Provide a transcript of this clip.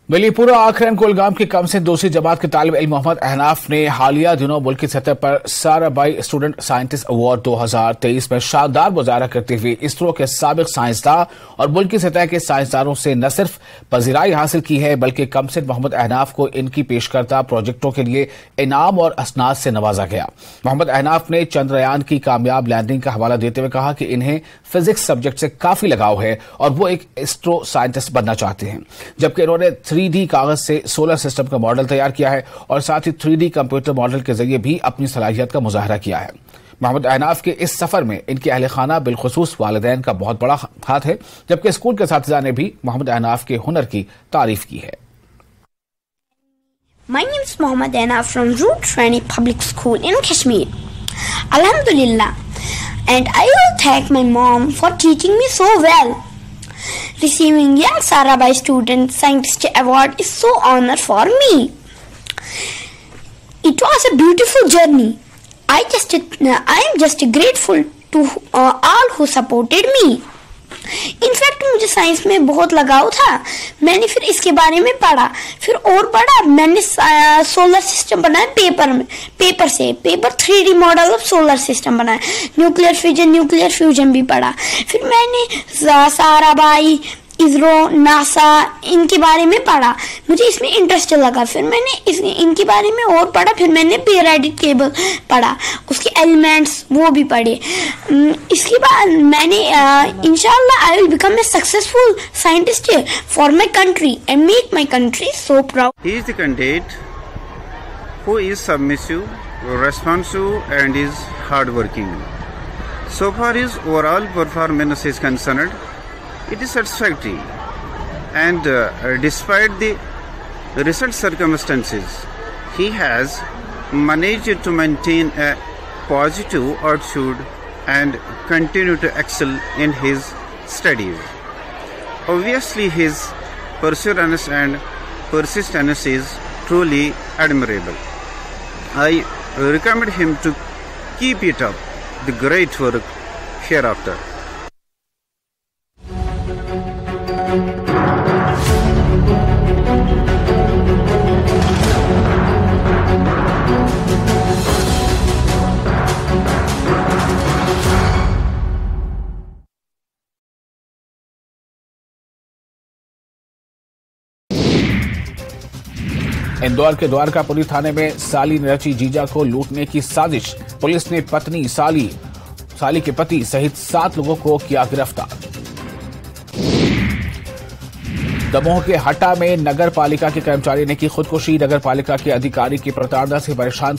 मिलीपुरा आखरन कुलगाम की कम से दूसरी जमात के तालिब इल्म मोहम्मद अहनाफ ने हालिया दिनों मुल्क की सतह पर साराबाई स्टूडेंट साइंटिस्ट अवार्ड 2023 में शानदार मुजाहरा करते हुए इसरो के साबिक साइंसदान और मुल्क की सतह के साइंसदानों से न सिर्फ पजीराई हासिल की है बल्कि कम से मोहम्मद अहनाफ को इनकी पेशकर्ता प्रोजेक्टों के लिए इनाम और असनाद से नवाजा गया। मोहम्मद अहनाफ ने चंद्रयान की कामयाब लैंडिंग का हवाला देते हुए कहा कि इन्हें फिजिक्स सब्जेक्ट से काफी लगाव है और वो एक एस्ट्रो साइंटिस्ट बनना चाहते हैं, जबकि इन्होंने 3D कागज से सोलर सिस्टम का मॉडल तैयार किया है और साथ ही 3D कंप्यूटर मॉडल के जरिए भी अपनी सलाहियत का मुजाहरा किया है। मोहम्मद अहनाफ के इस सफर में इनके अहले खाना बिलखुसूस वालिदैन का बहुत बड़ा हाथ है, जबकि स्कूल के असातिज़ा ने भी मोहम्मद अहनाफ के हुनर की तारीफ की है। My name is Mohammed Ahnaf from Urdu Public School in Kashmir. Alhamdulillah, and I will thank my mom for teaching me so well. Receiving Young Sarabai Student Scientist Award is so honor for me. It was a beautiful journey. I am just grateful to all who supported me. In fact मुझे science में बहुत लगाव था। मैंने फिर इसके बारे में पढ़ा, फिर और पढ़ा। मैंने सोलर सिस्टम बनाया paper 3D model of solar system बनाया। न्यूक्लियर फ्यूजन भी पढ़ा। फिर मैंने साराबाई, इसरो, नासा इनके बारे में पढ़ा। मुझे इसमें इंटरेस्ट लगा। फिर मैंने इनके बारे में और पढ़ा। फिर मैंने पेरियोडिक टेबल पढ़ा, उसके एलिमेंट्स वो भी पढ़े। इसके बाद मैंने इंशाल्लाह I will become a successful scientist for my country and make my country so proud. He is the candidate who is submissive, responsive and is hardworking. So far his overall performance is concerned, it is satisfactory, and despite the recent circumstances, he has managed to maintain a positive attitude and continue to excel in his studies. Obviously, his perseverance and persistence is truly admirable. I recommend him to keep it up, the great work hereafter. Indore के द्वारकापुरी थाने में साली ने रची जीजा को लूटने की साजिश। पुलिस ने पत्नी, साली के पति सहित 7 लोगों को किया गिरफ्तार। दमोह के हट्टा में नगर पालिका के कर्मचारी ने की खुदकुशी। नगर पालिका के अधिकारी की प्रताड़ना से परेशान